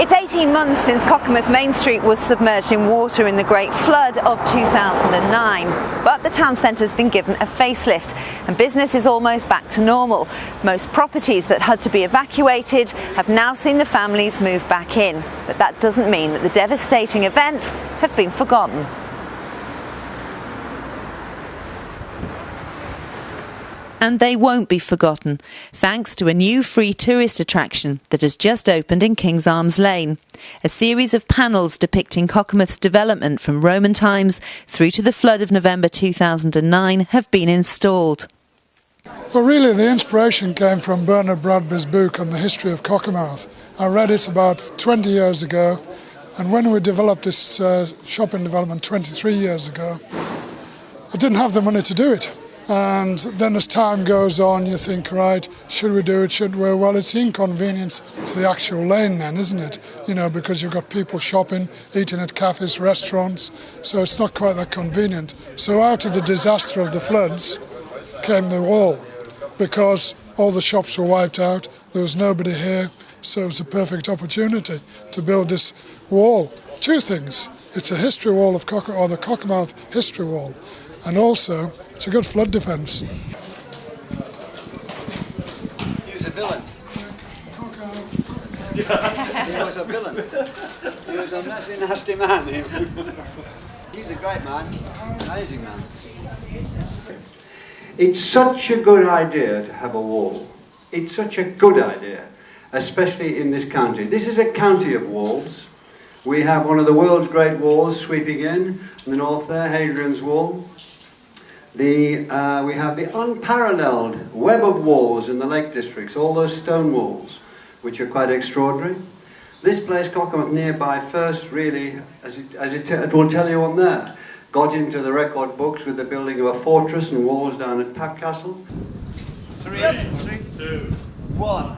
It's 18 months since Cockermouth Main Street was submerged in water in the Great Flood of 2009. But the town centre has been given a facelift and business is almost back to normal. Most properties that had to be evacuated have now seen the families move back in. But that doesn't mean that the devastating events have been forgotten. And they won't be forgotten, thanks to a new free tourist attraction that has just opened in King's Arms Lane. A series of panels depicting Cockermouth's development from Roman times through to the flood of November 2009 have been installed. Well, really the inspiration came from Bernard Bradbury's book on the history of Cockermouth. I read it about 20 years ago, and when we developed this shopping development 23 years ago, I didn't have the money to do it. And then as time goes on, you think, right, should we do it, should we? Well, it's the inconvenience to the actual lane then, isn't it? You know, because you've got people shopping, eating at cafes, restaurants, so it's not quite that convenient. So out of the disaster of the floods came the wall, because all the shops were wiped out, there was nobody here, so it was a perfect opportunity to build this wall. Two things, it's a history wall of the Cockermouth history wall, and also it's a good flood defence. He was a villain. He was a villain. He was a nasty, nasty man. He's a great man, amazing man. It's such a good idea to have a wall. It's such a good idea, especially in this county. This is a county of walls. We have one of the world's great walls sweeping in the north there, Hadrian's Wall. We have the unparalleled web of walls in the Lake Districts, all those stone walls, which are quite extraordinary. This place, Cockermouth, nearby, first really, as it will tell you on there, got into the record books with the building of a fortress and walls down at Pack Castle. 3, 2, 1.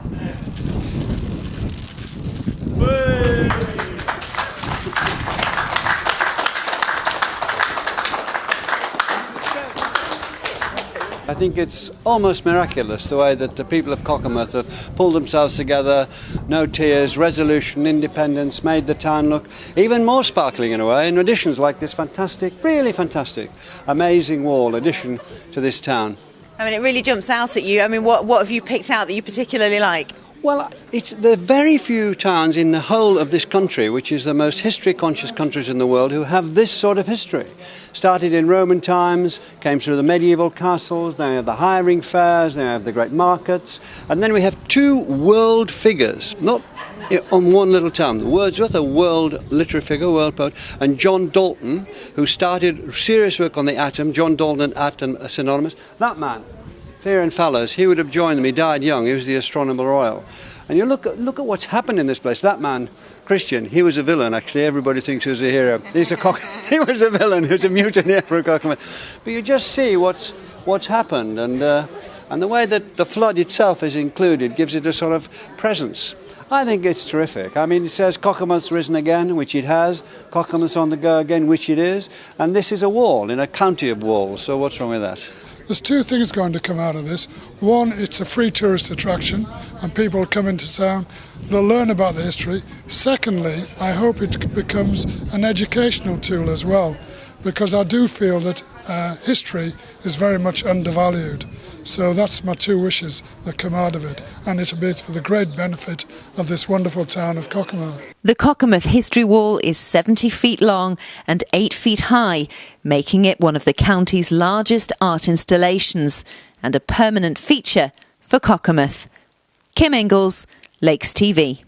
I think it's almost miraculous the way that the people of Cockermouth have pulled themselves together, no tears, resolution, independence, made the town look even more sparkling in a way, and additions like this fantastic, really fantastic, amazing wall addition to this town. I mean, it really jumps out at you. I mean, what have you picked out that you particularly like? Well, there are very few towns in the whole of this country, which is the most history-conscious countries in the world, who have this sort of history. Started in Roman times, came through the medieval castles, now we have the hiring fairs, now we have the great markets, and then we have two world figures, not on one little town. Wordsworth, a world literary figure, world poet, and John Dalton, who started serious work on the atom. John Dalton and atom are synonymous. That man, Fear and Fallows, he would have joined them. He died young. He was the Astronomer Royal. And you look at what's happened in this place. That man, Christian, he was a villain, actually. Everybody thinks he was a hero. He was a villain. He was a mutineer for a Cockermouth. But you just see what's happened. And the way that the flood itself is included gives it a sort of presence. I think it's terrific. I mean, it says Cockermouth's risen again, which it has. Cockermouth's on the go again, which it is. And this is a wall in a county of walls. So what's wrong with that? There's two things going to come out of this. One, it's a free tourist attraction and people will come into town, they'll learn about the history. Secondly, I hope it becomes an educational tool as well, because I do feel that history is very much undervalued. So that's my two wishes that come out of it, and it'll be for the great benefit of this wonderful town of Cockermouth. The Cockermouth History Wall is 70 feet long and 8 feet high, making it one of the county's largest art installations and a permanent feature for Cockermouth. Kim Ingalls, Lakes TV.